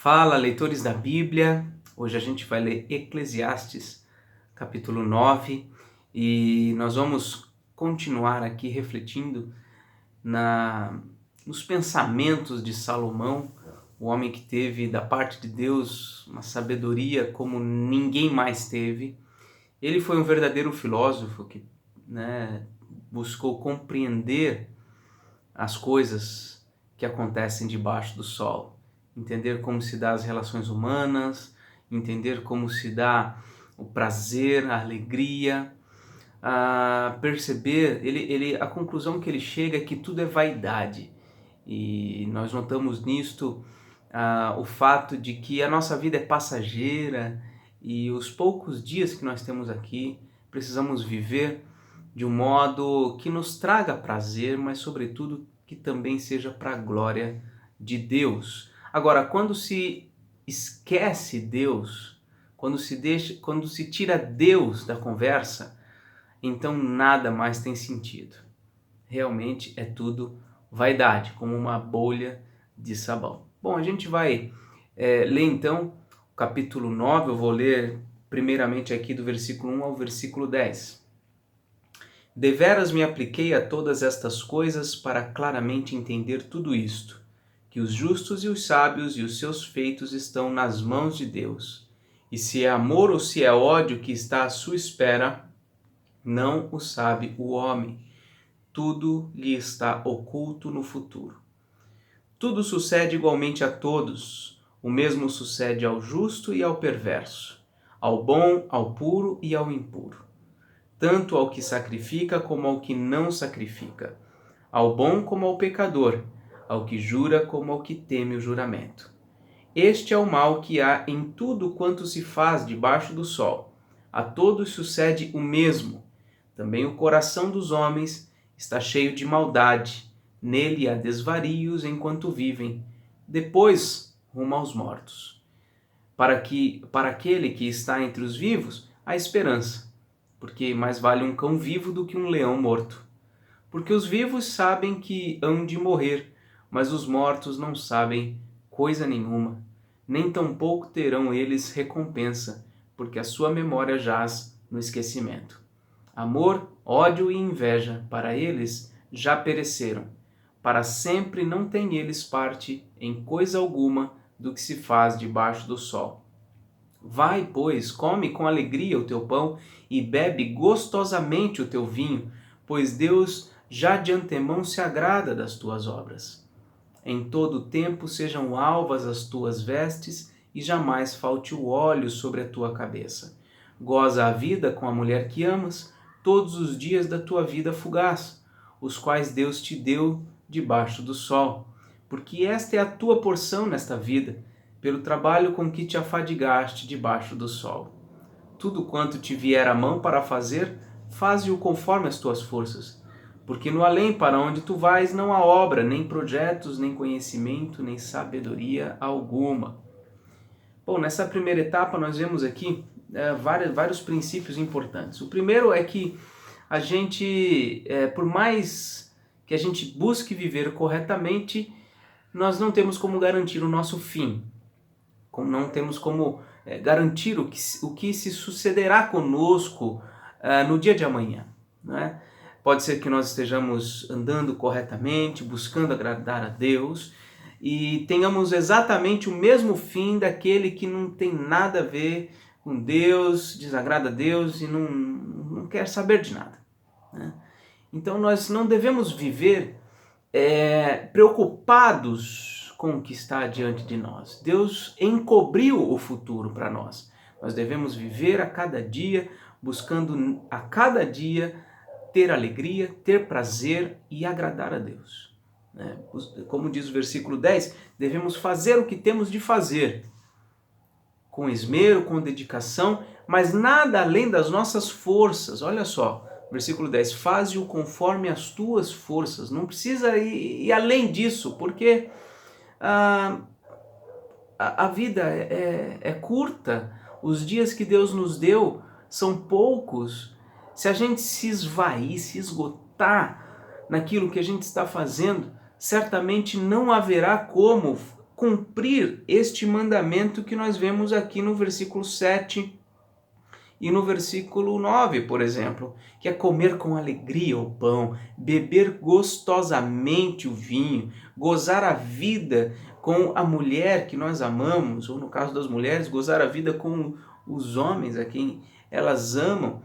Fala, leitores da Bíblia. Hoje a gente vai ler Eclesiastes, capítulo 9, e nós vamos continuar aqui refletindo nos pensamentos de Salomão, o homem que teve da parte de Deus uma sabedoria como ninguém mais teve. Ele foi um verdadeiro filósofo que, buscou compreender as coisas que acontecem debaixo do sol, entender como se dá as relações humanas, entender como se dá o prazer, a alegria, perceber, a conclusão que ele chega é que tudo é vaidade. E nós notamos nisto o fato de que a nossa vida é passageira e os poucos dias que nós temos aqui precisamos viver de um modo que nos traga prazer, mas sobretudo que também seja para a glória de Deus. Agora, quando se esquece Deus, quando se tira Deus da conversa, então nada mais tem sentido. Realmente é tudo vaidade, como uma bolha de sabão. Bom, a gente vai ler então o capítulo 9, eu vou ler primeiramente aqui do versículo 1 ao versículo 10. Deveras me apliquei a todas estas coisas para claramente entender tudo isto, que os justos e os sábios e os seus feitos estão nas mãos de Deus. E se é amor ou se é ódio que está à sua espera, não o sabe o homem. Tudo lhe está oculto no futuro. Tudo sucede igualmente a todos. O mesmo sucede ao justo e ao perverso, ao bom, ao puro e ao impuro. Tanto ao que sacrifica como ao que não sacrifica, ao bom como ao pecador, ao que jura como ao que teme o juramento. Este é o mal que há em tudo quanto se faz debaixo do sol. A todos sucede o mesmo. Também o coração dos homens está cheio de maldade. Nele há desvarios enquanto vivem. Depois, rumo aos mortos. Para aquele que está entre os vivos, há esperança. Porque mais vale um cão vivo do que um leão morto. Porque os vivos sabem que hão de morrer, mas os mortos não sabem coisa nenhuma, nem tampouco terão eles recompensa, porque a sua memória jaz no esquecimento. Amor, ódio e inveja, para eles já pereceram. Para sempre não têm eles parte em coisa alguma do que se faz debaixo do sol. Vai, pois, come com alegria o teu pão e bebe gostosamente o teu vinho, pois Deus já de antemão se agrada das tuas obras. Em todo o tempo sejam alvas as tuas vestes e jamais falte o óleo sobre a tua cabeça. Goza a vida com a mulher que amas todos os dias da tua vida fugaz, os quais Deus te deu debaixo do sol, porque esta é a tua porção nesta vida, pelo trabalho com que te afadigaste debaixo do sol. Tudo quanto te vier à mão para fazer, faze-o conforme as tuas forças, porque no além para onde tu vais não há obra, nem projetos, nem conhecimento, nem sabedoria alguma. Bom, nessa primeira etapa nós vemos aqui vários princípios importantes. O primeiro é que a gente, por mais que a gente busque viver corretamente, nós não temos como garantir o nosso fim. Não temos como garantir o que se sucederá conosco no dia de amanhã. Não é? Pode ser que nós estejamos andando corretamente, buscando agradar a Deus e tenhamos exatamente o mesmo fim daquele que não tem nada a ver com Deus, desagrada a Deus e não quer saber de nada. Né? Então nós não devemos viver preocupados com o que está diante de nós. Deus encobriu o futuro para nós. Nós devemos viver a cada dia, buscando a cada dia ter alegria, ter prazer e agradar a Deus. Como diz o versículo 10, devemos fazer o que temos de fazer, com esmero, com dedicação, mas nada além das nossas forças. Olha só, versículo 10, faze-o conforme as tuas forças. Não precisa ir além disso, porque a vida é curta, os dias que Deus nos deu são poucos. Se a gente se esvair, se esgotar naquilo que a gente está fazendo, certamente não haverá como cumprir este mandamento que nós vemos aqui no versículo 7 e no versículo 9, por exemplo, que é comer com alegria o pão, beber gostosamente o vinho, gozar a vida com a mulher que nós amamos, ou no caso das mulheres, gozar a vida com os homens a quem elas amam.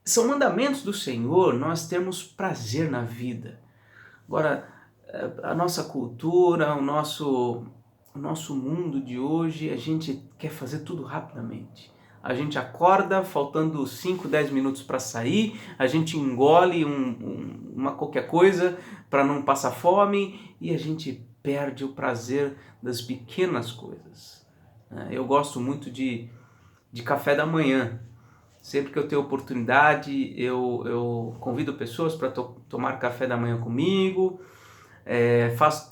São mandamentos do Senhor, nós temos prazer na vida. Agora, a nossa cultura, o nosso mundo de hoje, a gente quer fazer tudo rapidamente. A gente acorda faltando 5, 10 minutos para sair, a gente engole uma qualquer coisa para não passar fome e a gente perde o prazer das pequenas coisas. Eu gosto muito de café da manhã. Sempre que eu tenho oportunidade, eu convido pessoas para tomar café da manhã comigo.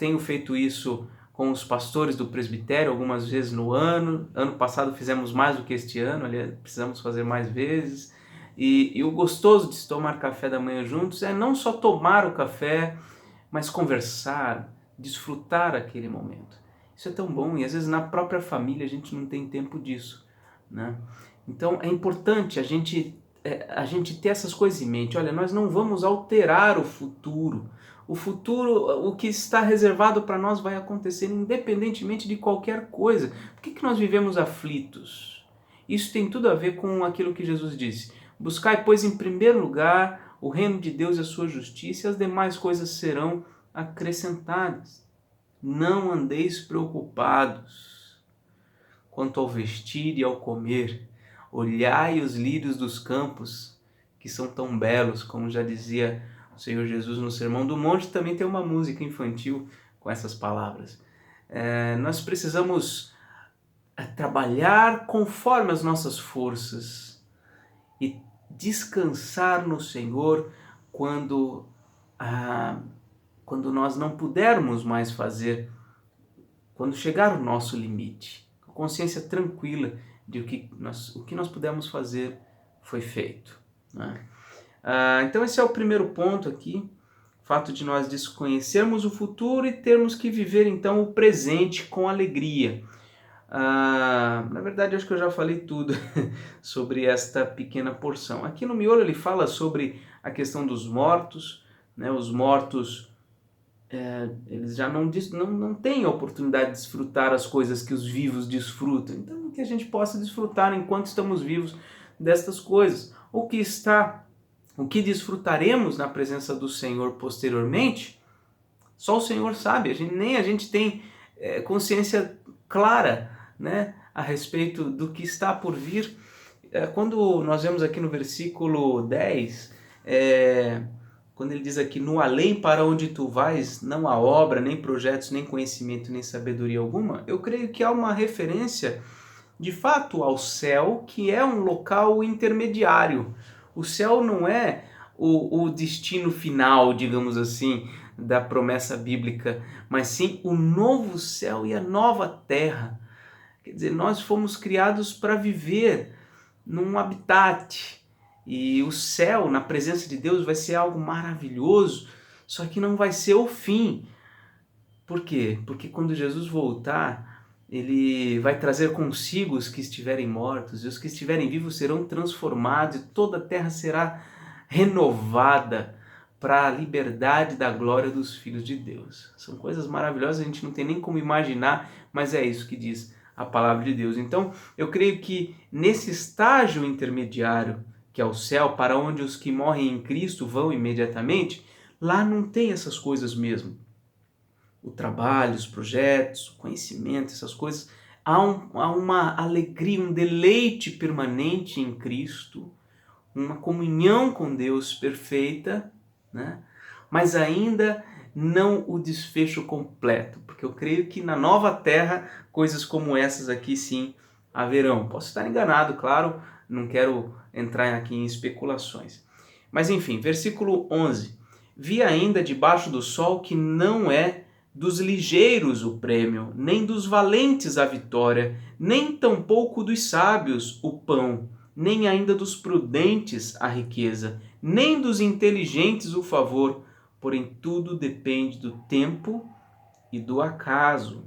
Tenho feito isso com os pastores do presbitério algumas vezes no ano. Ano passado fizemos mais do que este ano, aliás, precisamos fazer mais vezes. E o gostoso de se tomar café da manhã juntos é não só tomar o café, mas conversar, desfrutar aquele momento. Isso é tão bom e às vezes na própria família a gente não tem tempo disso, né? Então é importante a gente ter essas coisas em mente. Olha, nós não vamos alterar o futuro. O futuro, o que está reservado para nós vai acontecer independentemente de qualquer coisa. Por que nós vivemos aflitos? Isso tem tudo a ver com aquilo que Jesus disse. Buscai, pois, em primeiro lugar o reino de Deus e a sua justiça, e as demais coisas serão acrescentadas. Não andeis preocupados quanto ao vestir e ao comer. Olhai os lírios dos campos, que são tão belos, como já dizia o Senhor Jesus no Sermão do Monte. Também tem uma música infantil com essas palavras. Nós precisamos trabalhar conforme as nossas forças e descansar no Senhor quando nós não pudermos mais fazer, quando chegar o nosso limite. Com consciência tranquila de o que nós pudemos fazer foi feito, né? Então esse é o primeiro ponto aqui, o fato de nós desconhecermos o futuro e termos que viver então o presente com alegria. Na verdade, acho que eu já falei tudo sobre esta pequena porção. Aqui no miolo ele fala sobre a questão dos mortos, né? Os mortos, eles já não têm a oportunidade de desfrutar as coisas que os vivos desfrutam. Então, que a gente possa desfrutar enquanto estamos vivos destas coisas. O que desfrutaremos na presença do Senhor posteriormente, só o Senhor sabe. Nem a gente tem consciência clara, né, a respeito do que está por vir. Quando nós vemos aqui no versículo 10, quando ele diz aqui, no além para onde tu vais, não há obra, nem projetos, nem conhecimento, nem sabedoria alguma, eu creio que há uma referência, de fato, ao céu, que é um local intermediário. O céu não é o destino final, digamos assim, da promessa bíblica, mas sim o novo céu e a nova terra. Quer dizer, nós fomos criados para viver num habitat. E o céu, na presença de Deus, vai ser algo maravilhoso, só que não vai ser o fim. Por quê? Porque quando Jesus voltar, ele vai trazer consigo os que estiverem mortos, e os que estiverem vivos serão transformados, e toda a terra será renovada para a liberdade da glória dos filhos de Deus. São coisas maravilhosas, a gente não tem nem como imaginar, mas é isso que diz a palavra de Deus. Então, eu creio que nesse estágio intermediário, que é o céu, para onde os que morrem em Cristo vão imediatamente, lá não tem essas coisas mesmo. O trabalho, os projetos, o conhecimento, essas coisas, há uma alegria, um deleite permanente em Cristo, uma comunhão com Deus perfeita, né? Mas ainda não o desfecho completo, porque eu creio que na nova terra coisas como essas aqui sim haverão. Posso estar enganado, claro, não quero entrar aqui em especulações. Mas enfim, versículo 11. Vi ainda debaixo do sol que não é dos ligeiros o prêmio, nem dos valentes a vitória, nem tampouco dos sábios o pão, nem ainda dos prudentes a riqueza, nem dos inteligentes o favor, porém tudo depende do tempo e do acaso.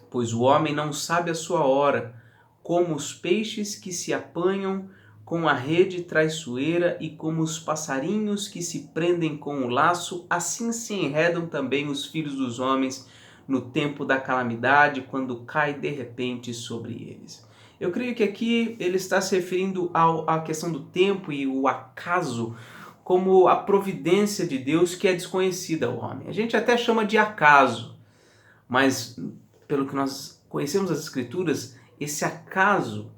Pois o homem não sabe a sua hora, como os peixes que se apanham com a rede traiçoeira e como os passarinhos que se prendem com o laço, assim se enredam também os filhos dos homens no tempo da calamidade, quando cai de repente sobre eles. Eu creio que aqui ele está se referindo à questão do tempo e o acaso como a providência de Deus que é desconhecida ao homem. A gente até chama de acaso, mas pelo que nós conhecemos as Escrituras, esse acaso,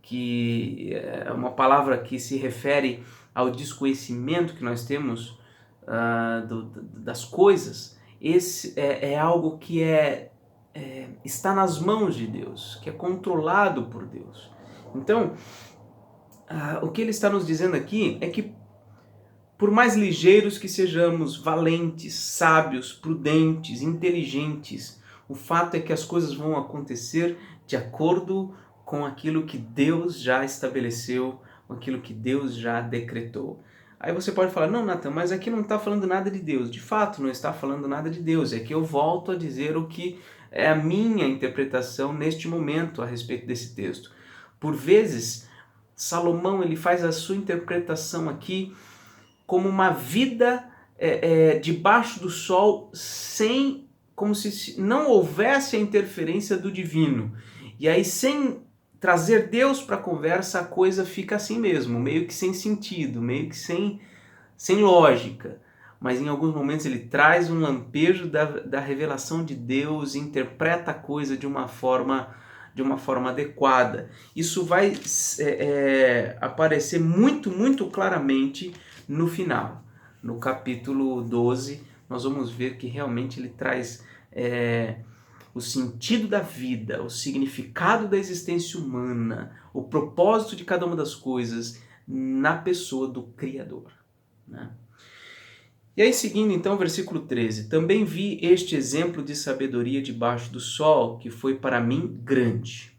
que é uma palavra que se refere ao desconhecimento que nós temos das coisas, esse é algo que está nas mãos de Deus, que é controlado por Deus. Então, o que ele está nos dizendo aqui é que, por mais ligeiros que sejamos, valentes, sábios, prudentes, inteligentes, o fato é que as coisas vão acontecer de acordo com aquilo que Deus já estabeleceu, com aquilo que Deus já decretou. Aí você pode falar, não, Nathan, mas aqui não está falando nada de Deus. De fato, não está falando nada de Deus. É que eu volto a dizer o que é a minha interpretação neste momento a respeito desse texto. Por vezes, Salomão ele faz a sua interpretação aqui como uma vida debaixo do sol, como se não houvesse a interferência do divino. E aí, sem trazer Deus para a conversa, a coisa fica assim mesmo, meio que sem sentido, meio que sem lógica. Mas em alguns momentos ele traz um lampejo da revelação de Deus, interpreta a coisa de uma forma adequada. Isso vai aparecer muito, muito claramente no final. No capítulo 12, nós vamos ver que realmente ele traz o sentido da vida, o significado da existência humana, o propósito de cada uma das coisas na pessoa do Criador, né? E aí, seguindo então, versículo 13. Também vi este exemplo de sabedoria debaixo do sol, que foi para mim grande.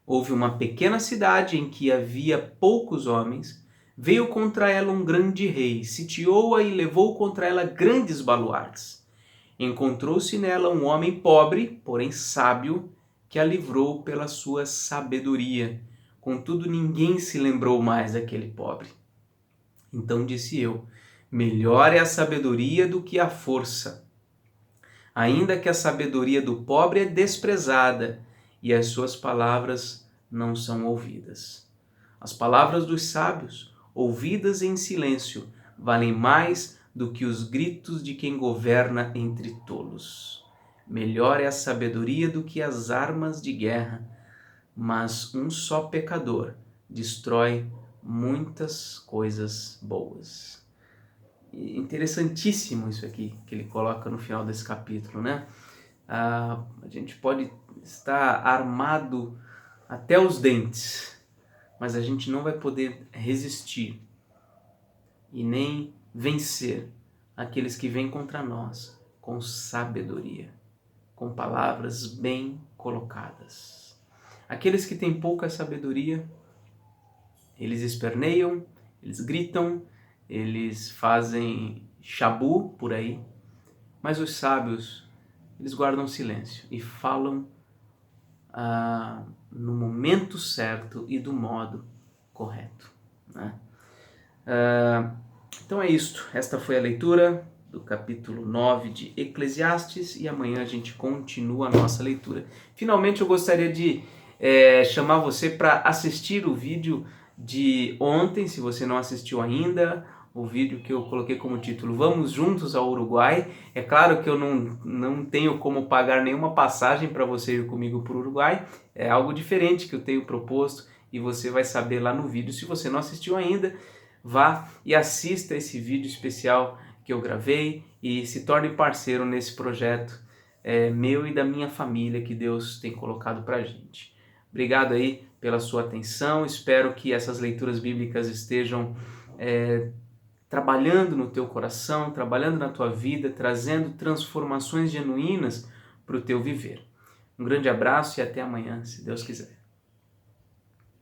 Houve uma pequena cidade em que havia poucos homens, veio contra ela um grande rei, sitiou-a e levou contra ela grandes baluartes. Encontrou-se nela um homem pobre, porém sábio, que a livrou pela sua sabedoria. Contudo, ninguém se lembrou mais daquele pobre. Então disse eu, melhor é a sabedoria do que a força. Ainda que a sabedoria do pobre é desprezada e as suas palavras não são ouvidas. As palavras dos sábios, ouvidas em silêncio, valem mais do que os gritos de quem governa entre tolos. Melhor é a sabedoria do que as armas de guerra, mas um só pecador destrói muitas coisas boas. E interessantíssimo isso aqui que ele coloca no final desse capítulo, né? A gente pode estar armado até os dentes, mas a gente não vai poder resistir e nem vencer aqueles que vêm contra nós com sabedoria, com palavras bem colocadas. Aqueles que têm pouca sabedoria, eles esperneiam, eles gritam, eles fazem chabu por aí, mas os sábios, eles guardam silêncio e falam no momento certo e do modo correto, né? Então é isto. Esta foi a leitura do capítulo 9 de Eclesiastes e amanhã a gente continua a nossa leitura. Finalmente eu gostaria de chamar você para assistir o vídeo de ontem, se você não assistiu ainda, o vídeo que eu coloquei como título Vamos Juntos ao Uruguai. É claro que eu não tenho como pagar nenhuma passagem para você ir comigo para o Uruguai, é algo diferente que eu tenho proposto e você vai saber lá no vídeo. Se você não assistiu ainda, vá e assista esse vídeo especial que eu gravei e se torne parceiro nesse projeto meu e da minha família que Deus tem colocado para a gente. Obrigado aí pela sua atenção, espero que essas leituras bíblicas estejam trabalhando no teu coração, trabalhando na tua vida, trazendo transformações genuínas para o teu viver. Um grande abraço e até amanhã, se Deus quiser.